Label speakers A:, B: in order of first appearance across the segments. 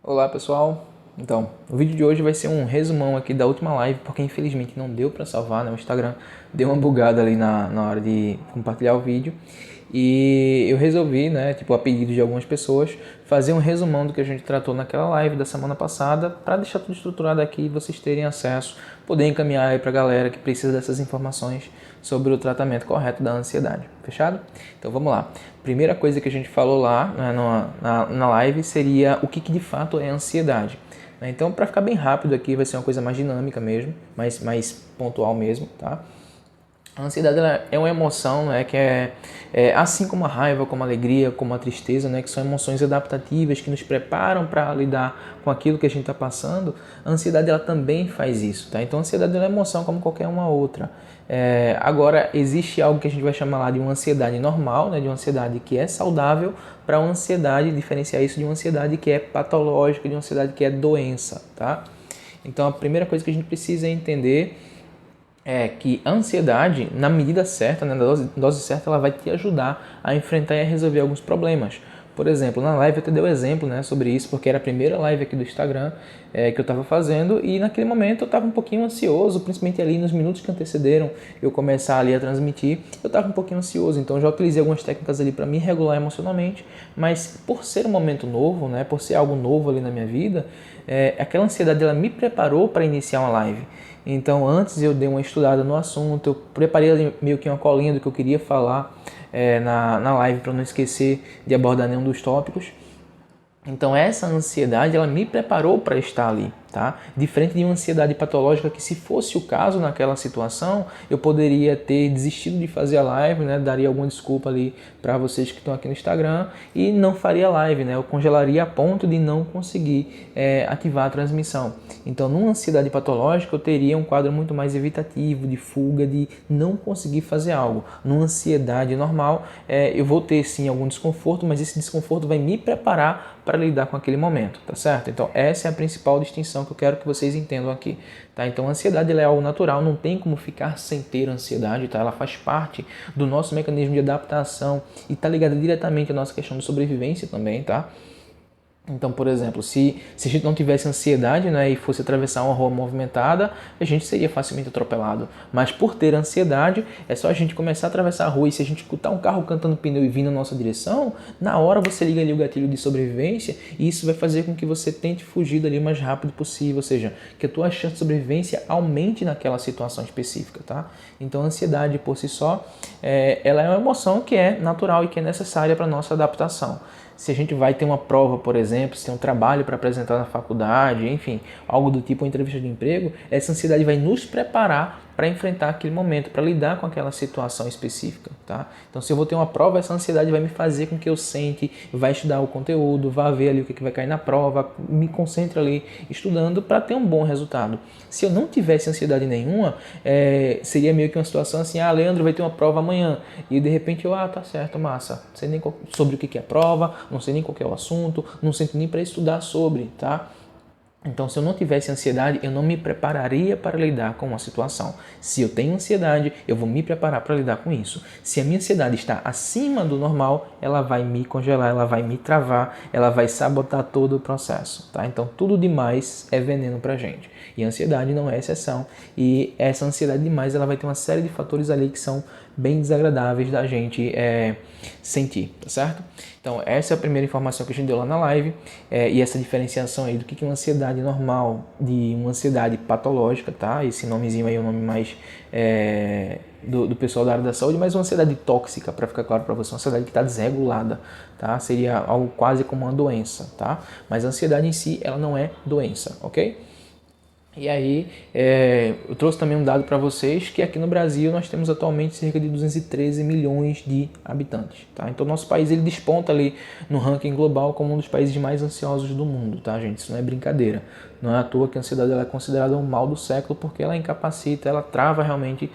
A: Olá pessoal, então o vídeo de hoje vai ser um resumão aqui da última live, porque infelizmente não deu para salvar, né? O Instagram deu uma bugada ali na hora de compartilhar o vídeo e eu resolvi, né, tipo a pedido de algumas pessoas, fazer um resumão do que a gente tratou naquela live da semana passada para deixar tudo estruturado aqui e vocês terem acesso, poder encaminhar aí para a galera que precisa dessas informações sobre o tratamento correto da ansiedade, fechado? Então vamos lá. Primeira coisa que a gente falou lá, né, na live seria o que de fato é ansiedade. Então, para ficar bem rápido aqui, vai ser uma coisa mais dinâmica mesmo, mais pontual mesmo, tá? A ansiedade ela é uma emoção, né, que assim como a raiva, como a alegria, como a tristeza, né, que são emoções adaptativas que nos preparam para lidar com aquilo que a gente está passando. A ansiedade ela também faz isso, tá? Então a ansiedade ela é uma emoção como qualquer uma outra. Agora existe algo que a gente vai chamar lá de uma ansiedade normal, né, de uma ansiedade que é saudável, para uma ansiedade, diferenciar isso de uma ansiedade que é patológica, de uma ansiedade que é doença, tá? Então a primeira coisa que a gente precisa entender é que a ansiedade, na medida certa, né, na dose certa, ela vai te ajudar a enfrentar e a resolver alguns problemas. Por exemplo, na live eu te dei um exemplo, né, sobre isso, porque era a primeira live aqui do Instagram que eu estava fazendo e naquele momento eu estava um pouquinho ansioso, principalmente ali nos minutos que antecederam eu começar ali a transmitir, eu estava um pouquinho ansioso, então já utilizei algumas técnicas ali para me regular emocionalmente, mas por ser um momento novo, né, por ser algo novo ali na minha vida, aquela ansiedade ela me preparou para iniciar uma live. Então, antes eu dei uma estudada no assunto, eu preparei meio que uma colinha do que eu queria falar na live para não esquecer de abordar nenhum dos tópicos. Então, essa ansiedade, ela me preparou para estar ali, tá? Diferente de uma ansiedade patológica que, se fosse o caso naquela situação, eu poderia ter desistido de fazer a live, né? Daria alguma desculpa ali para vocês que estão aqui no Instagram e não faria live, né? Eu congelaria a ponto de não conseguir ativar a transmissão. Então, numa ansiedade patológica, eu teria um quadro muito mais evitativo, de fuga, de não conseguir fazer algo. Numa ansiedade normal, eu vou ter sim algum desconforto, mas esse desconforto vai me preparar para lidar com aquele momento, tá certo? Então essa é a principal distinção que eu quero que vocês entendam aqui, tá? Então a ansiedade ela é algo natural, não tem como ficar sem ter ansiedade, tá? Ela faz parte do nosso mecanismo de adaptação e está ligada diretamente à nossa questão de sobrevivência também, tá? Então, por exemplo, se a gente não tivesse ansiedade, né, e fosse atravessar uma rua movimentada, a gente seria facilmente atropelado. Mas por ter ansiedade, é só a gente começar a atravessar a rua e se a gente escutar um carro cantando pneu e vindo na nossa direção, na hora você liga ali o gatilho de sobrevivência e isso vai fazer com que você tente fugir dali o mais rápido possível, ou seja, que a tua chance de sobrevivência aumente naquela situação específica, tá? Então, a ansiedade por si só, ela é uma emoção que é natural e que é necessária para a nossa adaptação. Se a gente vai ter uma prova, por exemplo, se tem um trabalho para apresentar na faculdade, enfim, algo do tipo uma entrevista de emprego, essa ansiedade vai nos preparar para enfrentar aquele momento, para lidar com aquela situação específica, tá? Então, se eu vou ter uma prova, essa ansiedade vai me fazer com que eu sente, vai estudar o conteúdo, vá ver ali o que vai cair na prova, me concentre ali estudando para ter um bom resultado. Se eu não tivesse ansiedade nenhuma, seria meio que uma situação assim, Leandro vai ter uma prova amanhã, e de repente eu, tá certo, massa, não sei nem sobre o que é a prova, não sei nem qual é o assunto, não sinto nem para estudar sobre, tá? Então, se eu não tivesse ansiedade, eu não me prepararia para lidar com uma situação. Se eu tenho ansiedade, eu vou me preparar para lidar com isso. Se a minha ansiedade está acima do normal, ela vai me congelar, ela vai me travar, ela vai sabotar todo o processo, tá? Então, tudo demais é veneno para a gente. E a ansiedade não é exceção. E essa ansiedade demais, ela vai ter uma série de fatores ali que são bem desagradáveis da gente sentir, tá certo? Então, essa é a primeira informação que a gente deu lá na live, e essa diferenciação aí do que é uma ansiedade normal de uma ansiedade patológica, tá? Esse nomezinho aí é o nome mais do pessoal da área da saúde, mas uma ansiedade tóxica, para ficar claro para você, uma ansiedade que está desregulada, tá? Seria algo quase como uma doença, tá? Mas a ansiedade em si, ela não é doença, ok? E aí, eu trouxe também um dado para vocês que aqui no Brasil nós temos atualmente cerca de 213 milhões de habitantes, tá? Então, nosso país ele desponta ali no ranking global como um dos países mais ansiosos do mundo, tá, gente? Isso não é brincadeira. Não é à toa que a ansiedade ela é considerada um mal do século porque ela incapacita, ela trava realmente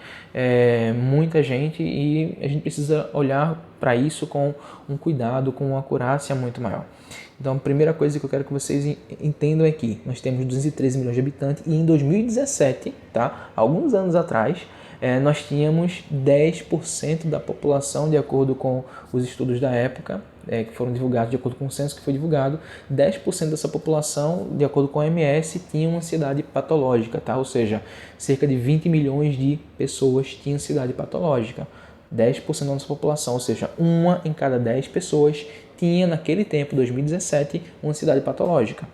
A: muita gente e a gente precisa olhar para isso com um cuidado, com uma acurácia muito maior. Então, a primeira coisa que eu quero que vocês entendam é que nós temos 213 milhões de habitantes e em 2017, tá? Alguns anos atrás, nós tínhamos 10% da população, de acordo com os estudos da época, que foram divulgados, de acordo com o censo que foi divulgado, 10% dessa população, de acordo com a OMS, tinha uma ansiedade patológica, tá? Ou seja, cerca de 20 milhões de pessoas tinham ansiedade patológica. 10% da nossa população, ou seja, 1 em cada 10 pessoas tinha, naquele tempo, 2017, uma ansiedade patológica.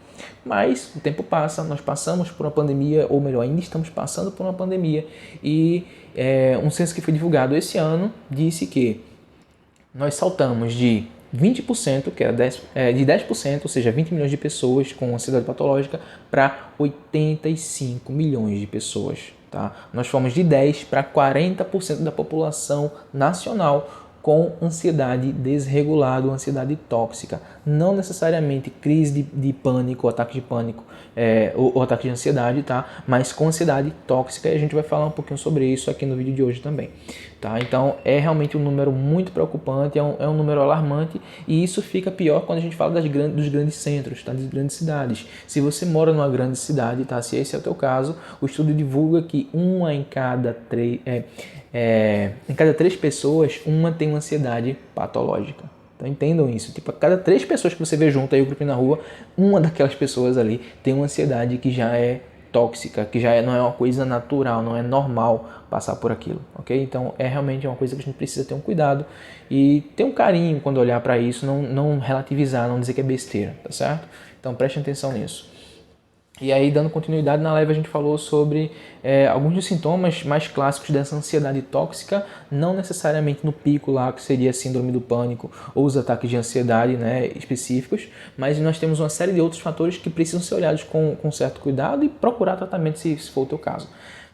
A: Mas o tempo passa, nós passamos por uma pandemia, ou melhor, ainda estamos passando por uma pandemia, e um censo que foi divulgado esse ano disse que nós saltamos de 20%, que era de 10%, ou seja, 20 milhões de pessoas com ansiedade patológica, para 85 milhões de pessoas. Tá? Nós fomos de 10% para 40% da população nacional com ansiedade desregulada, ansiedade tóxica. Não necessariamente crise de pânico, ataque de pânico ou ataque de ansiedade, tá? Mas com ansiedade tóxica, e a gente vai falar um pouquinho sobre isso aqui no vídeo de hoje também. Tá? Então é realmente um número muito preocupante, é um número alarmante, e isso fica pior quando a gente fala dos grandes centros, tá? Das grandes cidades. Se você mora numa grande cidade, tá? Se esse é o teu caso, o estudo divulga que em cada 3 pessoas, uma tem uma ansiedade patológica. Então entendam isso. Tipo, a cada 3 pessoas que você vê junto aí o grupinho na rua, uma daquelas pessoas ali tem uma ansiedade que já é tóxica, que não é uma coisa natural, não é normal passar por aquilo, ok? Então é realmente uma coisa que a gente precisa ter um cuidado e ter um carinho quando olhar para isso, não relativizar, não dizer que é besteira, tá certo? Então preste atenção nisso. E aí, dando continuidade na live, a gente falou sobre alguns dos sintomas mais clássicos dessa ansiedade tóxica, não necessariamente no pico lá, que seria a síndrome do pânico ou os ataques de ansiedade, né, específicos, mas nós temos uma série de outros fatores que precisam ser olhados com certo cuidado e procurar tratamento se for o teu caso.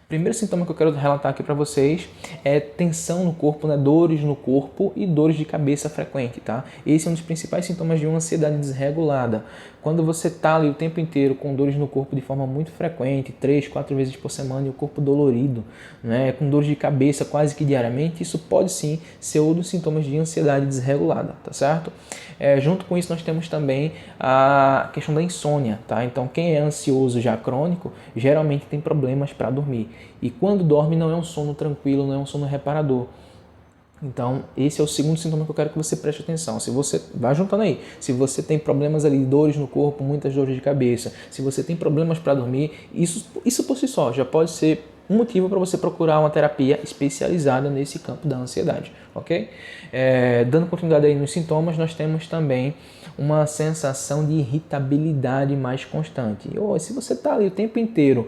A: Primeiro sintoma que eu quero relatar aqui para vocês é tensão no corpo, né? Dores no corpo e dores de cabeça frequente, tá? Esse é um dos principais sintomas de uma ansiedade desregulada. Quando você está ali o tempo inteiro com dores no corpo de forma muito frequente, 3, 4 vezes por semana, e o corpo dolorido, né? Com dores de cabeça quase que diariamente, isso pode sim ser um dos sintomas de ansiedade desregulada, tá certo? Junto com isso nós temos também a questão da insônia, tá? Então quem é ansioso já crônico, geralmente tem problemas para dormir. E quando dorme não é um sono tranquilo, não é um sono reparador. Então, esse é o segundo sintoma que eu quero que você preste atenção. Se você, vai juntando aí, se você tem problemas ali, dores no corpo, muitas dores de cabeça, se você tem problemas para dormir, isso por si só já pode ser um motivo para você procurar uma terapia especializada nesse campo da ansiedade, ok? Dando continuidade aí nos sintomas, nós temos também uma sensação de irritabilidade mais constante. Se você está ali o tempo inteiro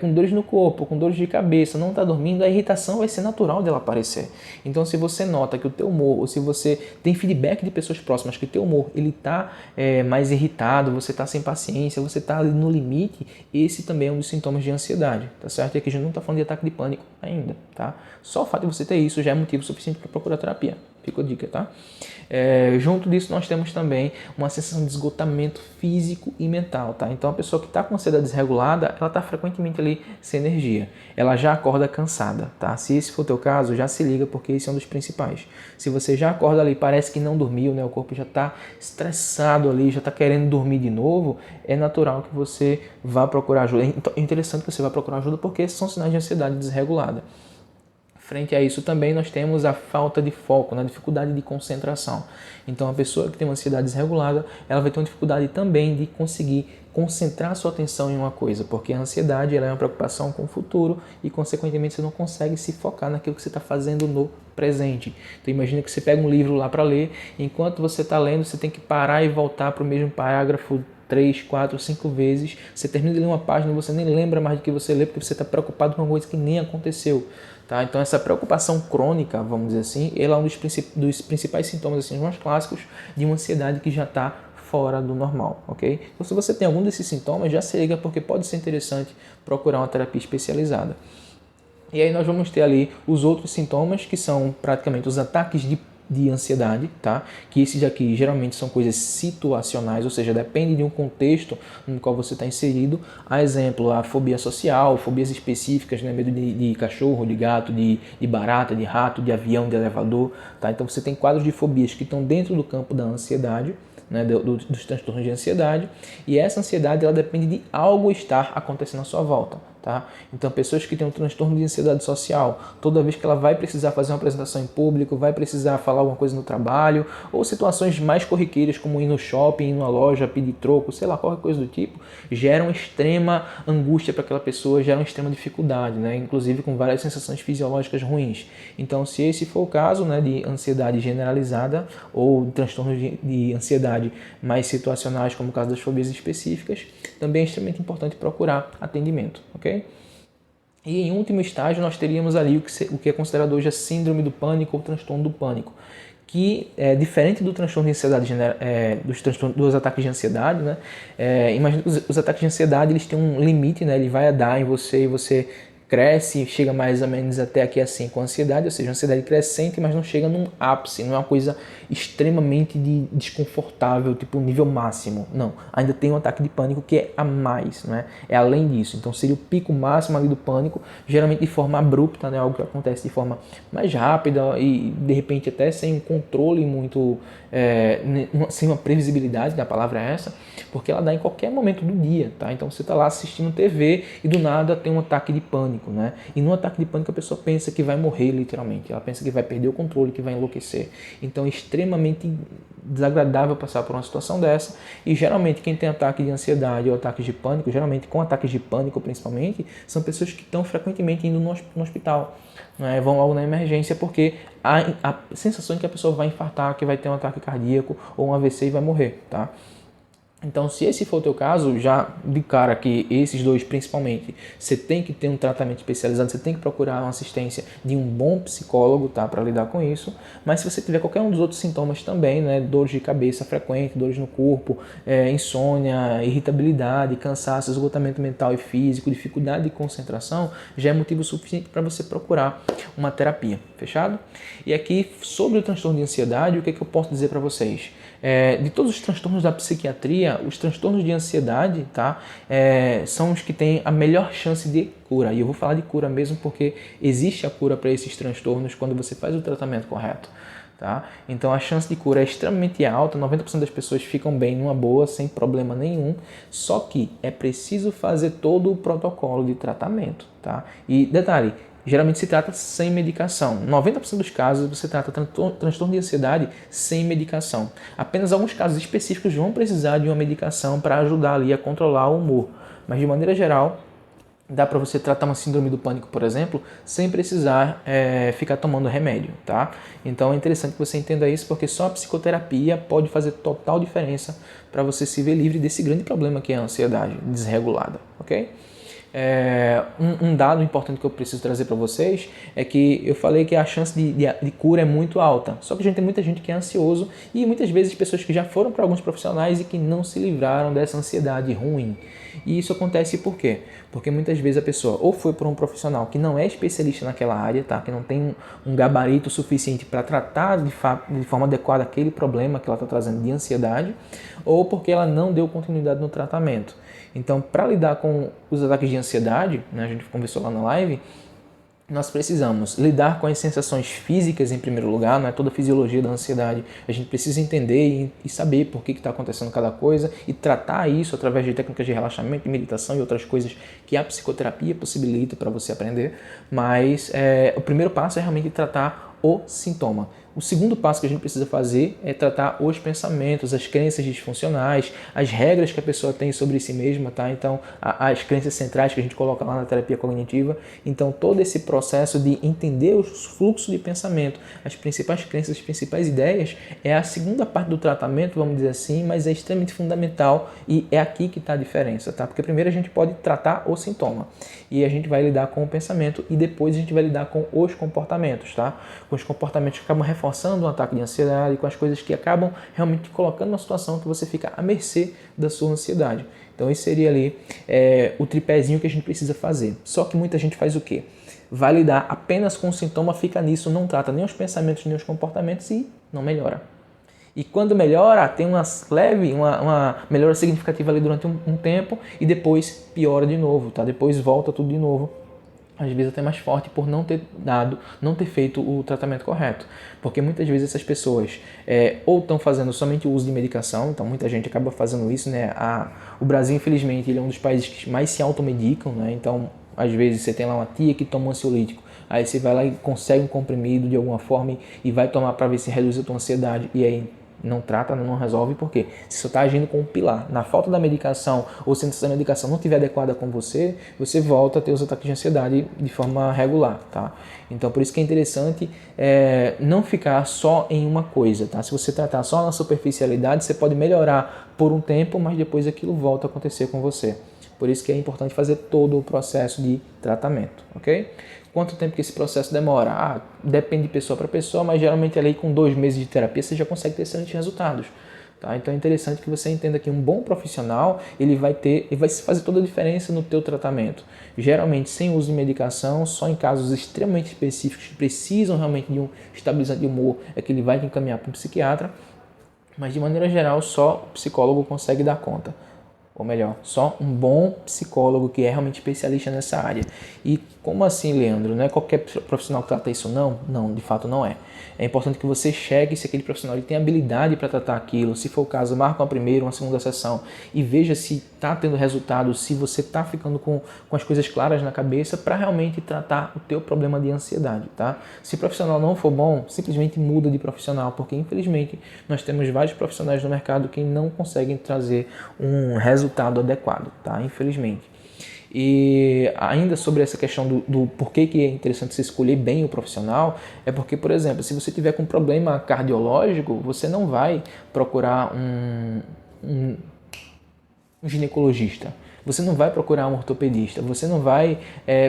A: com dores no corpo, com dores de cabeça, não está dormindo, a irritação vai ser natural dela aparecer. Então, se você nota que o teu humor, ou se você tem feedback de pessoas próximas que o teu humor ele está mais irritado, você está sem paciência, você está ali no limite, esse também é um dos sintomas de ansiedade, tá certo? E aqui a gente não está falando de ataque de pânico ainda, tá? Só o fato de você ter isso já é motivo suficiente para procurar terapia. Fica a dica, tá? Junto disso, nós temos também uma sensação de esgotamento físico e mental, tá? Então, a pessoa que está com ansiedade desregulada, ela está frequentemente ali sem energia. Ela já acorda cansada, tá? Se esse for o teu caso, já se liga, porque esse é um dos principais. Se você já acorda ali, parece que não dormiu, né? O corpo já está estressado ali, já está querendo dormir de novo, é natural que você vá procurar ajuda. É interessante que você vá procurar ajuda, porque esses são sinais de ansiedade desregulada. Frente a isso também nós temos a falta de foco, a dificuldade de concentração. Então a pessoa que tem uma ansiedade desregulada, ela vai ter uma dificuldade também de conseguir concentrar sua atenção em uma coisa, porque a ansiedade ela é uma preocupação com o futuro e consequentemente você não consegue se focar naquilo que você está fazendo no presente. Então imagina que você pega um livro lá para ler, enquanto você está lendo você tem que parar e voltar para o mesmo parágrafo 3, 4, 5 vezes, você termina de ler uma página e você nem lembra mais do que você lê, porque você está preocupado com uma coisa que nem aconteceu. Tá? Então essa preocupação crônica, vamos dizer assim, ela é um dos principais sintomas assim, mais clássicos de uma ansiedade que já está fora do normal, ok? Então se você tem algum desses sintomas, já se liga, porque pode ser interessante procurar uma terapia especializada. E aí nós vamos ter ali os outros sintomas, que são praticamente os ataques de ansiedade, tá? Que esses aqui geralmente são coisas situacionais, ou seja, depende de um contexto no qual você está inserido. A exemplo, a fobia social, fobias específicas, né? Medo de cachorro, de gato, de barata, de rato, de avião, de elevador, tá? Então você tem quadros de fobias que estão dentro do campo da ansiedade, né? Dos transtornos de ansiedade, e essa ansiedade ela depende de algo estar acontecendo à sua volta. tá? Então, pessoas que têm um transtorno de ansiedade social, toda vez que ela vai precisar fazer uma apresentação em público, vai precisar falar alguma coisa no trabalho, ou situações mais corriqueiras como ir no shopping, ir numa loja, pedir troco, sei lá, qualquer coisa do tipo, geram extrema angústia para aquela pessoa, geram extrema dificuldade, né? Inclusive com várias sensações fisiológicas ruins. Então, se esse for o caso, né, de ansiedade generalizada ou transtornos de ansiedade mais situacionais, como o caso das fobias específicas, também é extremamente importante procurar atendimento, ok? E em último estágio nós teríamos ali o que é considerado hoje a síndrome do pânico ou transtorno do pânico, que é diferente do transtorno de ansiedade, dos ataques de ansiedade, né? Imagina que os ataques de ansiedade eles têm um limite, né? Ele vai dar em você e você cresce, chega mais ou menos até aqui assim com a ansiedade, ou seja, a ansiedade crescente, mas não chega num ápice, não é uma coisa extremamente desconfortável, tipo nível máximo. Não, ainda tem um ataque de pânico que é a mais, né? É além disso. Então seria o pico máximo ali do pânico, geralmente de forma abrupta, né? Algo que acontece de forma mais rápida e de repente até sem um controle muito, sem uma previsibilidade, a palavra é essa, porque ela dá em qualquer momento do dia, tá? Então você está lá assistindo TV e do nada tem um ataque de pânico, né? E no ataque de pânico a pessoa pensa que vai morrer literalmente, ela pensa que vai perder o controle, que vai enlouquecer. Então é extremamente desagradável passar por uma situação dessa e geralmente quem tem ataque de ansiedade ou ataques de pânico, geralmente com ataques de pânico principalmente, são pessoas que estão frequentemente indo no hospital, né? Vão logo na emergência porque há a sensação de que a pessoa vai infartar, que vai ter um ataque cardíaco ou um AVC e vai morrer, tá? Então, se esse for o teu caso, já de cara que esses dois principalmente, você tem que ter um tratamento especializado, você tem que procurar uma assistência de um bom psicólogo, tá, para lidar com isso. Mas se você tiver qualquer um dos outros sintomas também, né, dores de cabeça frequente, dores no corpo, insônia, irritabilidade, cansaço, esgotamento mental e físico, dificuldade de concentração, já é motivo suficiente para você procurar uma terapia, fechado? E aqui, sobre o transtorno de ansiedade, o que é que eu posso dizer para vocês? De todos os transtornos da psiquiatria, os transtornos de ansiedade, tá, são os que têm a melhor chance de cura. E eu vou falar de cura mesmo porque existe a cura para esses transtornos quando você faz o tratamento correto. Tá? Então a chance de cura é extremamente alta, 90% das pessoas ficam bem numa boa, sem problema nenhum, só que é preciso fazer todo o protocolo de tratamento. Tá? E detalhe, geralmente se trata sem medicação. 90% dos casos você trata transtorno de ansiedade sem medicação. Apenas alguns casos específicos vão precisar de uma medicação para ajudar ali a controlar o humor. Mas de maneira geral, dá para você tratar uma síndrome do pânico, por exemplo, sem precisar ficar tomando remédio, tá? Então é interessante que você entenda isso, porque só a psicoterapia pode fazer total diferença para você se ver livre desse grande problema que é a ansiedade desregulada, ok? Um dado importante que eu preciso trazer para vocês é que eu falei que a chance de cura é muito alta, só que a gente tem muita gente que é ansioso e muitas vezes pessoas que já foram para alguns profissionais e que não se livraram dessa ansiedade ruim. E isso acontece por quê? Porque muitas vezes a pessoa ou foi por um profissional que não é especialista naquela área, tá? Que não tem um gabarito suficiente para tratar de forma adequada aquele problema que ela está trazendo de ansiedade, ou porque ela não deu continuidade no tratamento. Então, para lidar com os ataques de ansiedade, né, a gente conversou lá na live, nós precisamos lidar com as sensações físicas em primeiro lugar, não é toda a fisiologia da ansiedade. A gente precisa entender e saber por que está acontecendo cada coisa e tratar isso através de técnicas de relaxamento, de meditação e outras coisas que a psicoterapia possibilita para você aprender. Mas o primeiro passo é realmente tratar o sintoma. O segundo passo que a gente precisa fazer é tratar os pensamentos, as crenças disfuncionais, as regras que a pessoa tem sobre si mesma, tá? Então, as crenças centrais que a gente coloca lá na terapia cognitiva. Então, todo esse processo de entender os fluxos de pensamento, as principais crenças, as principais ideias, é a segunda parte do tratamento, vamos dizer assim, mas é extremamente fundamental e é aqui que está a diferença, tá? Porque primeiro a gente pode tratar o sintoma e a gente vai lidar com o pensamento e depois a gente vai lidar com os comportamentos, tá? Com os comportamentos que acabam reforçando um ataque de ansiedade, com as coisas que acabam realmente colocando numa situação que você fica à mercê da sua ansiedade. Então esse seria ali o tripézinho que a gente precisa fazer. Só que muita gente faz o quê? Vai lidar apenas com o sintoma, fica nisso, não trata nem os pensamentos nem os comportamentos e não melhora. E quando melhora, tem uma melhora significativa ali durante um tempo e depois piora de novo, tá? Depois volta tudo de novo. Às vezes até mais forte por não ter feito o tratamento correto. Porque muitas vezes essas pessoas ou estão fazendo somente o uso de medicação, então muita gente acaba fazendo isso, né? O Brasil, infelizmente, ele é um dos países que mais se automedicam, né? Então às vezes você tem lá uma tia que toma um ansiolítico, aí você vai lá e consegue um comprimido de alguma forma e vai tomar para ver se reduz a tua ansiedade, e aí não trata, não resolve, porque você só está agindo com um pilar. Na falta da medicação, ou se essa medicação não estiver adequada com você, você volta a ter os ataques de ansiedade de forma regular, tá? Então, por isso que é interessante não ficar só em uma coisa, tá? Se você tratar só na superficialidade, você pode melhorar por um tempo, mas depois aquilo volta a acontecer com você. Por isso que é importante fazer todo o processo de tratamento, ok? Quanto tempo que esse processo demora? Depende de pessoa para pessoa, mas geralmente ali com 2 meses de terapia você já consegue ter excelentes resultados. Tá? Então é interessante que você entenda que um bom profissional ele vai fazer toda a diferença no teu tratamento. Geralmente sem uso de medicação, só em casos extremamente específicos que precisam realmente de um estabilizante de humor é que ele vai te encaminhar para um psiquiatra, mas de maneira geral só o psicólogo consegue dar conta. Ou melhor, só um bom psicólogo que é realmente especialista nessa área. E como assim, Leandro? Não é qualquer profissional que trata isso, não? Não, de fato não é. É importante que você cheque se aquele profissional ele tem habilidade para tratar aquilo. Se for o caso, marque uma primeira, uma segunda sessão e veja se está tendo resultado, se você está ficando com as coisas claras na cabeça para realmente tratar o teu problema de ansiedade, tá? Se o profissional não for bom, simplesmente muda de profissional, porque infelizmente nós temos vários profissionais no mercado que não conseguem trazer um resultado adequado, tá? Infelizmente. E ainda sobre essa questão do porquê que é interessante você escolher bem o profissional, é porque, por exemplo, se você tiver com um problema cardiológico, você não vai procurar um ginecologista, você não vai procurar um ortopedista, você não vai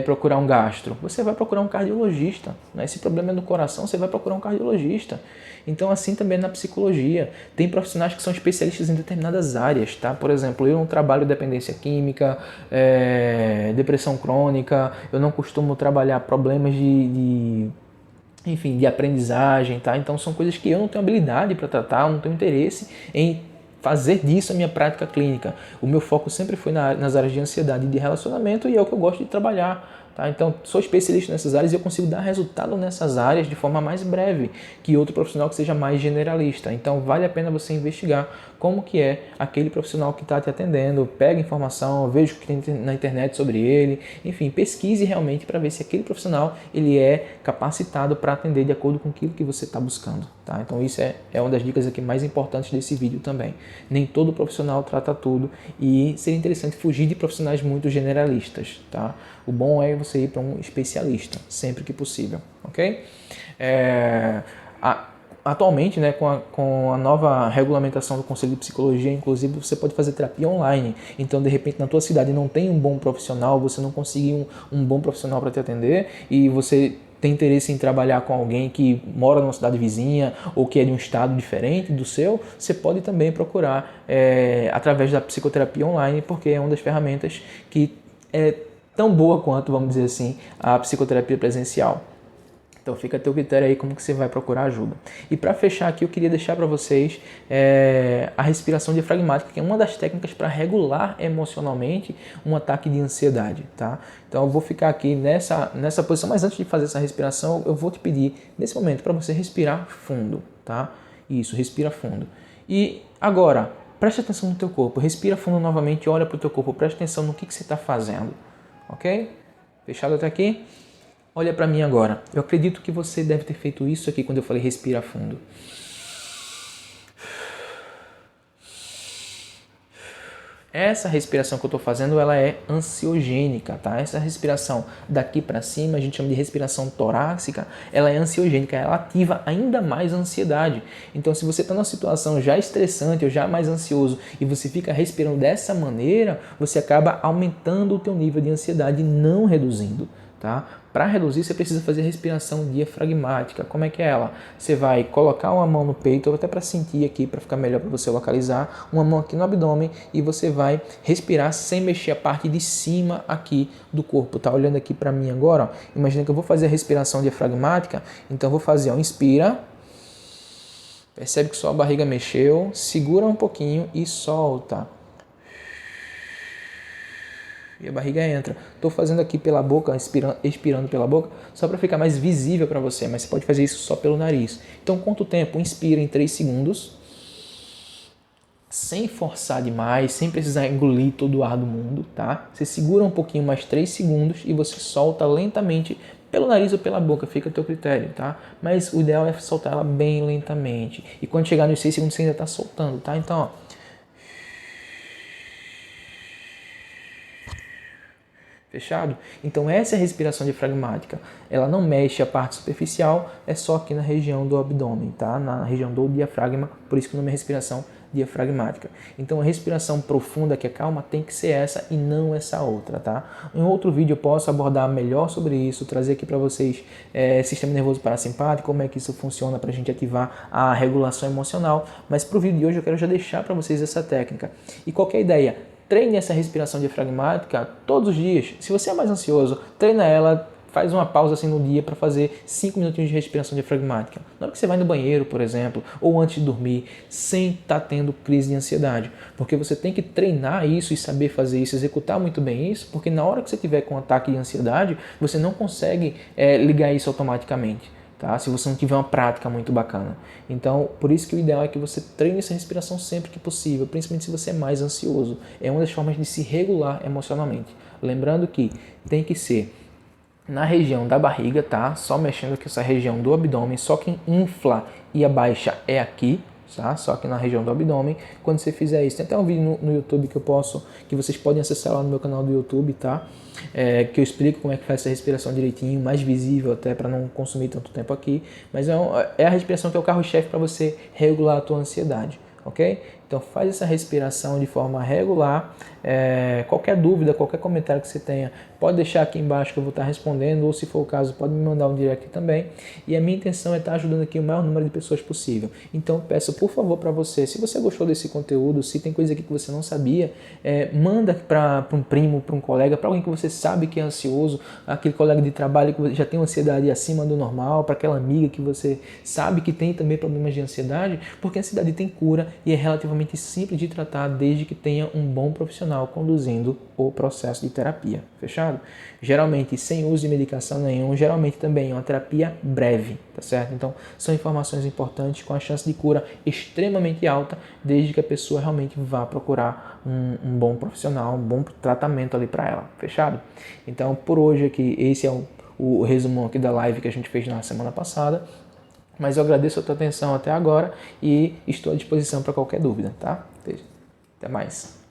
A: procurar um gastro, você vai procurar um cardiologista. Né? Se o problema é no coração, você vai procurar um cardiologista. Então, assim também na psicologia. Tem profissionais que são especialistas em determinadas áreas. Tá? Por exemplo, eu não trabalho dependência química, depressão crônica, eu não costumo trabalhar problemas enfim, de aprendizagem. Tá? Então, são coisas que eu não tenho habilidade para tratar, eu não tenho interesse em fazer disso a minha prática clínica. O meu foco sempre foi nas áreas de ansiedade e de relacionamento e é o que eu gosto de trabalhar. Tá? Então, sou especialista nessas áreas e eu consigo dar resultado nessas áreas de forma mais breve que outro profissional que seja mais generalista. Então, vale a pena você investigar como que é aquele profissional que está te atendendo, pega informação, veja o que tem na internet sobre ele, enfim, pesquise realmente para ver se aquele profissional ele é capacitado para atender de acordo com aquilo que você está buscando. Tá? Então, isso é uma das dicas aqui mais importantes desse vídeo também. Nem todo profissional trata tudo e seria interessante fugir de profissionais muito generalistas. Tá? O bom é você ir para um especialista, sempre que possível, ok? Atualmente, né, com a nova regulamentação do Conselho de Psicologia, inclusive, você pode fazer terapia online. Então, de repente, na tua cidade não tem um bom profissional, você não conseguiu um bom profissional para te atender e você tem interesse em trabalhar com alguém que mora numa cidade vizinha ou que é de um estado diferente do seu, você pode também procurar através da psicoterapia online, porque é uma das ferramentas que é tão boa quanto, vamos dizer assim, a psicoterapia presencial. Então fica a teu critério aí como que você vai procurar ajuda. E para fechar aqui eu queria deixar para vocês a respiração diafragmática, que é uma das técnicas para regular emocionalmente um ataque de ansiedade. Tá? Então eu vou ficar aqui nessa posição, mas antes de fazer essa respiração eu vou te pedir nesse momento para você respirar fundo. Tá? Isso, respira fundo. E agora, preste atenção no teu corpo, respira fundo novamente, olha para o teu corpo, preste atenção no que você está fazendo. Ok? Fechado até aqui? Olha para mim agora. Eu acredito que você deve ter feito isso aqui quando eu falei respira fundo. Essa respiração que eu estou fazendo, ela é ansiogênica, tá? Essa respiração daqui para cima, a gente chama de respiração torácica, ela é ansiogênica, ela ativa ainda mais a ansiedade. Então, se você está numa situação já estressante ou já mais ansioso e você fica respirando dessa maneira, você acaba aumentando o teu nível de ansiedade, não reduzindo. Tá? Para reduzir, você precisa fazer respiração diafragmática. Como é que é ela? Você vai colocar uma mão no peito, ou até para sentir aqui, para ficar melhor para você localizar, uma mão aqui no abdômen e você vai respirar sem mexer a parte de cima aqui do corpo. Tá olhando aqui para mim agora? Ó. Imagina que eu vou fazer a respiração diafragmática, então eu vou fazer, ó, inspira, percebe que sua barriga mexeu, segura um pouquinho e solta. E a barriga entra. Estou fazendo aqui pela boca, expirando pela boca, só para ficar mais visível para você, mas você pode fazer isso só pelo nariz. Então, quanto tempo? Inspira em 3 segundos. sem forçar demais, sem precisar engolir todo o ar do mundo, tá? Você segura um pouquinho, mais 3 segundos, e você solta lentamente pelo nariz ou pela boca, fica a teu critério, tá? Mas o ideal é soltar ela bem lentamente. E quando chegar nos 6 segundos, você ainda está soltando, tá? Então, ó. Fechado? Então essa é a respiração diafragmática. Ela não mexe a parte superficial, é só aqui na região do abdômen, tá? Na região do diafragma, por isso que o nome é respiração diafragmática. Então a respiração profunda que acalma tem que ser essa e não essa outra, tá? Em outro vídeo eu posso abordar melhor sobre isso, trazer aqui para vocês sistema nervoso parasimpático, como é que isso funciona para a gente ativar a regulação emocional, mas para o vídeo de hoje eu quero já deixar para vocês essa técnica. E qualquer ideia, treine essa respiração diafragmática todos os dias. Se você é mais ansioso, treina ela, faz uma pausa assim no dia para fazer 5 minutinhos de respiração diafragmática. Na hora que você vai no banheiro, por exemplo, ou antes de dormir, sem estar tendo crise de ansiedade. Porque você tem que treinar isso e saber fazer isso, executar muito bem isso, porque na hora que você tiver com um ataque de ansiedade, você não consegue ligar isso automaticamente. Tá? Se você não tiver uma prática muito bacana. Então, por isso que o ideal é que você treine essa respiração sempre que possível, principalmente se você é mais ansioso. É uma das formas de se regular emocionalmente. Lembrando que tem que ser na região da barriga, tá? Só mexendo aqui essa região do abdômen, só quem infla e abaixa é aqui, tá? Só que na região do abdômen. Quando você fizer isso, tem até um vídeo no YouTube que vocês podem acessar lá no meu canal do YouTube, tá? Que eu explico como é que faz essa respiração direitinho, mais visível até para não consumir tanto tempo aqui. Mas é a respiração que é o carro-chefe para você regular a tua ansiedade, ok? Então faz essa respiração de forma regular. Qualquer dúvida, qualquer comentário que você tenha, pode deixar aqui embaixo que eu vou estar respondendo, ou se for o caso, pode me mandar um direct também. E a minha intenção é estar ajudando aqui o maior número de pessoas possível. Então peço por favor para você, se você gostou desse conteúdo, se tem coisa aqui que você não sabia, manda para um primo, para um colega, para alguém que você sabe que é ansioso, aquele colega de trabalho que já tem ansiedade acima do normal, para aquela amiga que você sabe que tem também problemas de ansiedade, porque a ansiedade tem cura e é relativamente simples de tratar desde que tenha um bom profissional conduzindo o processo de terapia. Fechado? Geralmente sem uso de medicação nenhum, geralmente também uma terapia breve, tá certo? Então são informações importantes com a chance de cura extremamente alta, desde que a pessoa realmente vá procurar um bom profissional, um bom tratamento ali para ela. Fechado? Então por hoje aqui, esse é o resumão aqui da live que a gente fez na semana passada. Mas eu agradeço a tua atenção até agora e estou à disposição para qualquer dúvida, tá? Até mais.